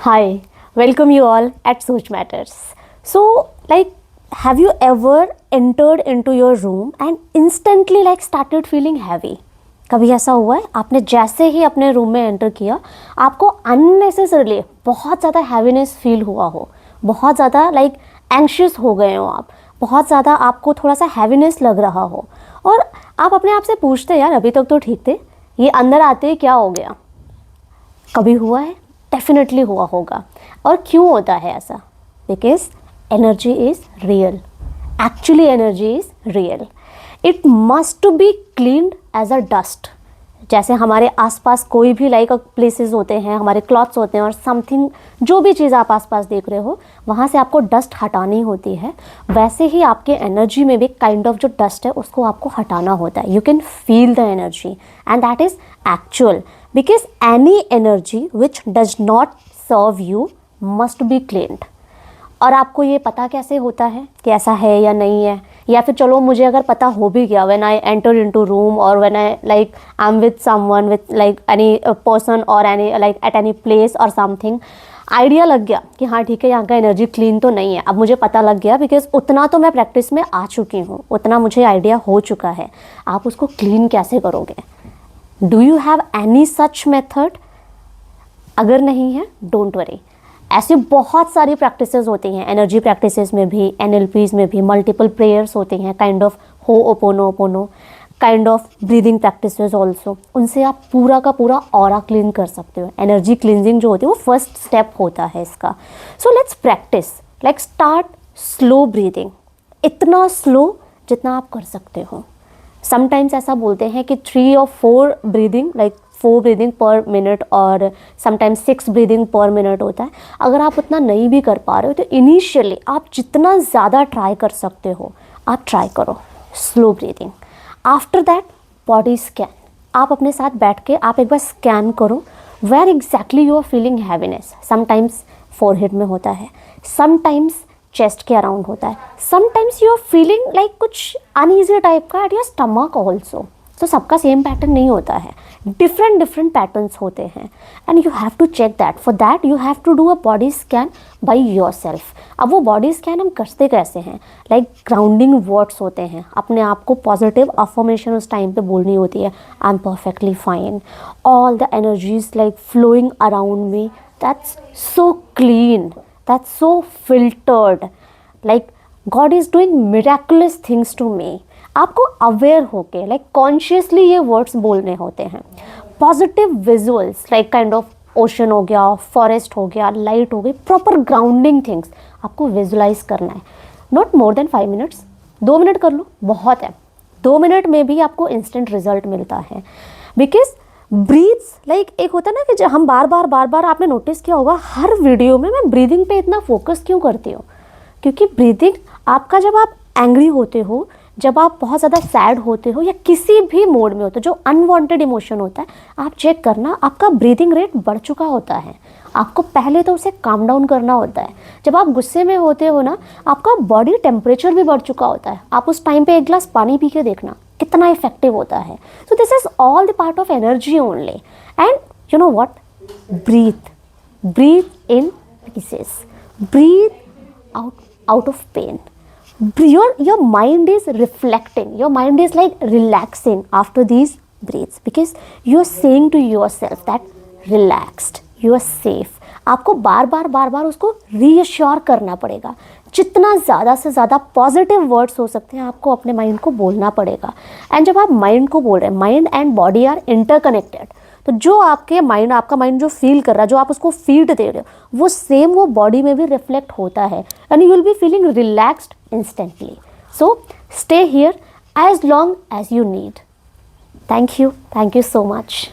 Hi, welcome you all at Soch Matters. So, have you ever entered into your room and instantly started feeling heavy? कभी ऐसा हुआ है? आपने जैसे ही अपने रूम में एंटर किया, आपको अननेसेसरली बहुत ज़्यादा हैवीनेस फील हुआ हो, बहुत ज़्यादा एंग्शियस हो गए हो आप, बहुत ज़्यादा आपको थोड़ा सा हैवीनेस लग रहा हो और आप अपने आप से पूछते यार अभी तक तो ठीक थे, ये अंदर आते ही क्या हो गया? कभी हुआ है? डेफिनेटली हुआ होगा। और क्यों होता है ऐसा? Because energy is real, actually energy is real. It must to be cleaned as a dust. जैसे हमारे आसपास कोई भी प्लेसेस होते हैं, हमारे क्लॉथ्स होते हैं और समथिंग, जो भी चीज़ आप आसपास देख रहे हो वहाँ से आपको डस्ट हटानी होती है, वैसे ही आपके एनर्जी में भी काइंड ऑफ जो डस्ट है उसको आपको हटाना होता है। You can feel the energy and that is actual, because any energy which does not serve you must be cleaned। और आपको ये पता कैसे होता है कि ऐसा है या नहीं है? या फिर चलो मुझे अगर पता हो भी गया, when I enter into room or when I'm with someone with any person or any at any place or something, idea लग गया कि हाँ ठीक है यहाँ का एनर्जी क्लीन तो नहीं है। अब मुझे पता लग गया बिकॉज उतना तो मैं प्रैक्टिस में आ चुकी हूँ, उतना मुझे आइडिया हो चुका है। आप उसको क्लीन कैसे करोगे? Do you have any such method? अगर नहीं है डोंट वरी, ऐसी बहुत सारी प्रैक्टिसेस होती हैं, एनर्जी प्रैक्टिसेस में भी, एनएलपीज में भी मल्टीपल प्रेयर्स होती हैं, kind of Ho'oponopono, kind of breathing practices also. उनसे आप पूरा का पूरा ऑरा क्लीन कर सकते हो। एनर्जी क्लींजिंग जो होती है वो फर्स्ट स्टेप होता है इसका। So let's practice, start slow breathing, इतना स्लो जितना आप कर सकते हो। समटाइम्स ऐसा बोलते हैं कि 3 और 4 ब्रीदिंग 4 ब्रीदिंग पर मिनट और समटाइम्स 6 ब्रीदिंग पर मिनट होता है। अगर आप उतना नहीं भी कर पा रहे हो तो इनिशियली आप जितना ज़्यादा ट्राई कर सकते हो आप ट्राई करो slow breathing. After that body scan, आप अपने साथ बैठ के आप एक बार स्कैन करो where exactly you are feeling heaviness. Sometimes forehead में होता है, समटाइम्स चेस्ट के अराउंड होता है, समटाइम्स यू आर फीलिंग कुछ अनईजी टाइप का एट योर स्टमक ऑल्सो। तो सबका सेम पैटर्न नहीं होता है, डिफरेंट पैटर्न्स होते हैं and you have to check that. For that you have to do a body scan by yourself. अब वो बॉडी स्कैन हम करते कैसे हैं? ग्राउंडिंग वर्ड्स होते हैं, अपने आप को पॉजिटिव अफर्मेशन उस टाइम पे बोलनी होती है। I am perfectly fine, all the energies flowing around me, that's so clean, that's so filtered, God is doing miraculous things to me। आपको अवेयर होके कॉन्शियसली ये वर्ड्स बोलने होते हैं। Positive visuals kind of ocean हो गया, forest हो गया, लाइट हो गई, प्रॉपर ग्राउंडिंग थिंग्स आपको विजुलाइज करना है। Not more than 5 minutes, 2 minute कर लो, बहुत है। 2 मिनट में भी आपको इंस्टेंट रिजल्ट मिलता है। बिकॉज ब्रीथ्स एक होता है ना कि जब हम बार बार आपने नोटिस किया होगा हर वीडियो में मैं ब्रीदिंग पे इतना फोकस क्यों करती हूँ? क्योंकि ब्रीदिंग आपका, जब आप एंग्री होते हो, जब आप बहुत ज़्यादा सैड होते हो या किसी भी मोड में होते हो जो अनवांटेड इमोशन होता है, आप चेक करना आपका ब्रीदिंग रेट बढ़ चुका होता है। आपको पहले तो उसे काम डाउन करना होता है। जब आप गुस्से में होते हो ना, आपका बॉडी टेम्परेचर भी बढ़ चुका होता है। आप उस टाइम पे 1 ग्लास पानी पी के देखना कितना इफेक्टिव होता है। So this is all the part of energy only. And you know what, breathe in pieces, breathe out of pain। Your mind is reflecting, your mind is relaxing after these breaths because you are saying to yourself that relaxed, you are safe। आपको बार बार उसको reassure करना पड़ेगा। जितना ज़्यादा से ज़्यादा positive words हो सकते हैं आपको अपने माइंड को बोलना पड़ेगा। एंड जब आप माइंड को बोल रहे हैं, mind and body are interconnected, तो जो आपका माइंड जो फील कर रहा है, जो आप उसको फीड दे रहे हो, वो सेम वो बॉडी में भी रिफ्लेक्ट होता है and you will be feeling relaxed instantly. So stay here as long as you need. Thank you so much.